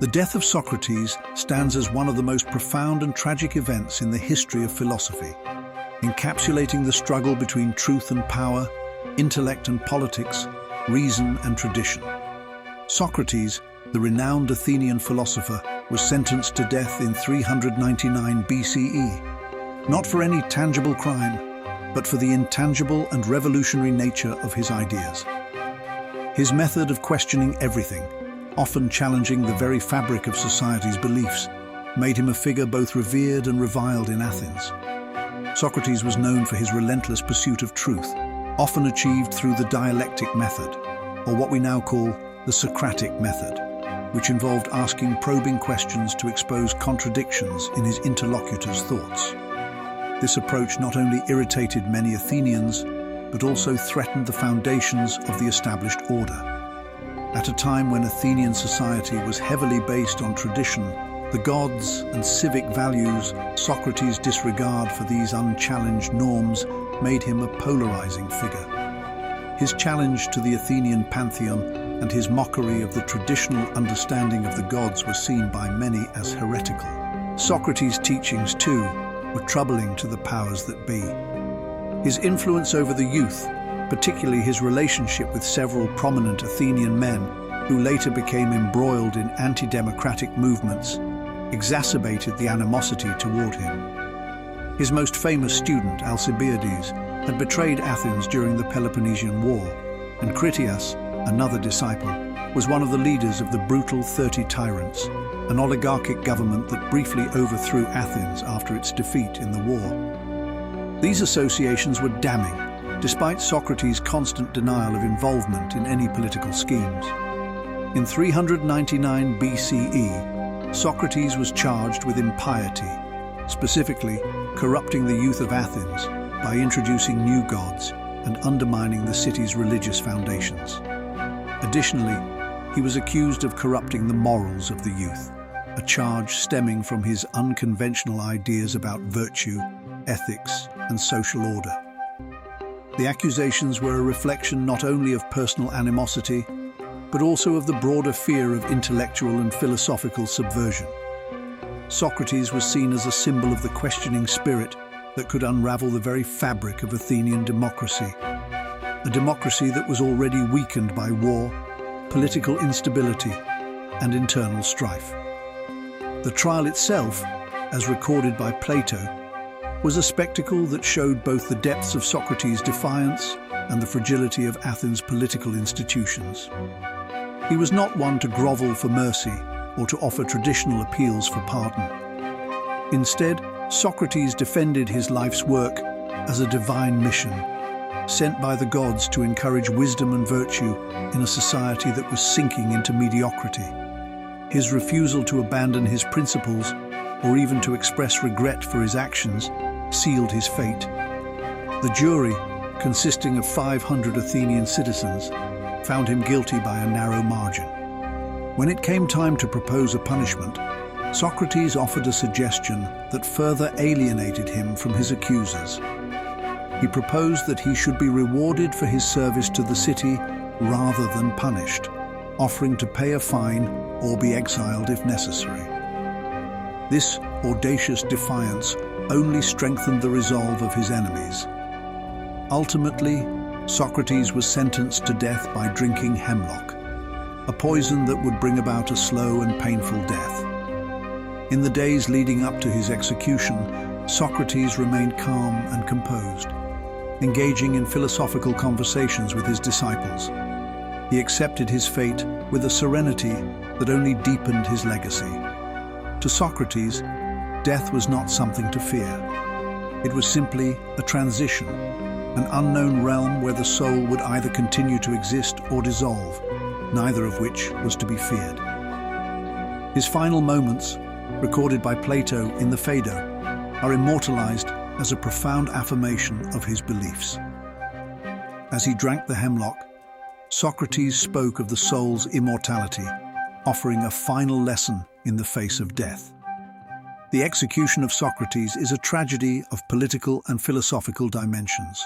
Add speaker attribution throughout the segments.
Speaker 1: The death of Socrates stands as one of the most profound and tragic events in the history of philosophy, encapsulating the struggle between truth and power, intellect and politics, reason and tradition. Socrates, the renowned Athenian philosopher, was sentenced to death in 399 BCE, not for any tangible crime, but for the intangible and revolutionary nature of his ideas. His method of questioning everything, often challenging the very fabric of society's beliefs, made him a figure both revered and reviled in Athens. Socrates was known for his relentless pursuit of truth, often achieved through the dialectic method, or what we now call the Socratic method, which involved asking probing questions to expose contradictions in his interlocutor's thoughts. This approach not only irritated many Athenians, but also threatened the foundations of the established order. At a time when Athenian society was heavily based on tradition, the gods and civic values, Socrates' disregard for these unchallenged norms made him a polarizing figure. His challenge to the Athenian pantheon and his mockery of the traditional understanding of the gods were seen by many as heretical. Socrates' teachings, too, were troubling to the powers that be. His influence over the youth, particularly his relationship with several prominent Athenian men who later became embroiled in anti-democratic movements, exacerbated the animosity toward him. His most famous student, Alcibiades, had betrayed Athens during the Peloponnesian War, and Critias, another disciple, was one of the leaders of the brutal 30 Tyrants, an oligarchic government that briefly overthrew Athens after its defeat in the war. These associations were damning, despite Socrates' constant denial of involvement in any political schemes. In 399 BCE, Socrates was charged with impiety, specifically corrupting the youth of Athens by introducing new gods and undermining the city's religious foundations. Additionally, he was accused of corrupting the morals of the youth, a charge stemming from his unconventional ideas about virtue, ethics, and social order. The accusations were a reflection not only of personal animosity, but also of the broader fear of intellectual and philosophical subversion. Socrates was seen as a symbol of the questioning spirit that could unravel the very fabric of Athenian democracy, a democracy that was already weakened by war, political instability, and internal strife. The trial itself, as recorded by Plato, was a spectacle that showed both the depths of Socrates' defiance and the fragility of Athens' political institutions. He was not one to grovel for mercy or to offer traditional appeals for pardon. Instead, Socrates defended his life's work as a divine mission, sent by the gods to encourage wisdom and virtue in a society that was sinking into mediocrity. His refusal to abandon his principles or even to express regret for his actions sealed his fate. The jury, consisting of 500 Athenian citizens, found him guilty by a narrow margin. When it came time to propose a punishment, Socrates offered a suggestion that further alienated him from his accusers. He proposed that he should be rewarded for his service to the city rather than punished, offering to pay a fine or be exiled if necessary. This audacious defiance only strengthened the resolve of his enemies. Ultimately, Socrates was sentenced to death by drinking hemlock, a poison that would bring about a slow and painful death. In the days leading up to his execution, Socrates remained calm and composed, engaging in philosophical conversations with his disciples. He accepted his fate with a serenity that only deepened his legacy. To Socrates, death was not something to fear. It was simply a transition, an unknown realm where the soul would either continue to exist or dissolve, neither of which was to be feared. His final moments, recorded by Plato in the Phaedo, are immortalized as a profound affirmation of his beliefs. As he drank the hemlock, Socrates spoke of the soul's immortality, offering a final lesson in the face of death. The execution of Socrates is a tragedy of political and philosophical dimensions.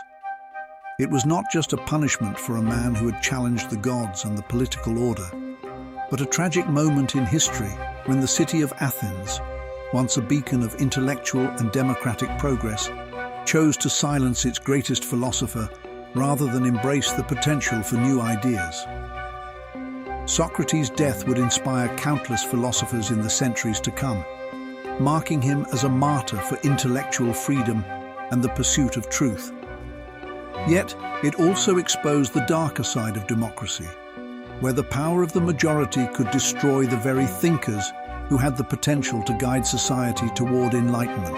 Speaker 1: It was not just a punishment for a man who had challenged the gods and the political order. but a tragic moment in history when the city of Athens, once a beacon of intellectual and democratic progress, chose to silence its greatest philosopher rather than embrace the potential for new ideas. Socrates' death would inspire countless philosophers in the centuries to come, marking him as a martyr for intellectual freedom and the pursuit of truth. Yet, it also exposed the darker side of democracy, where the power of the majority could destroy the very thinkers who had the potential to guide society toward enlightenment.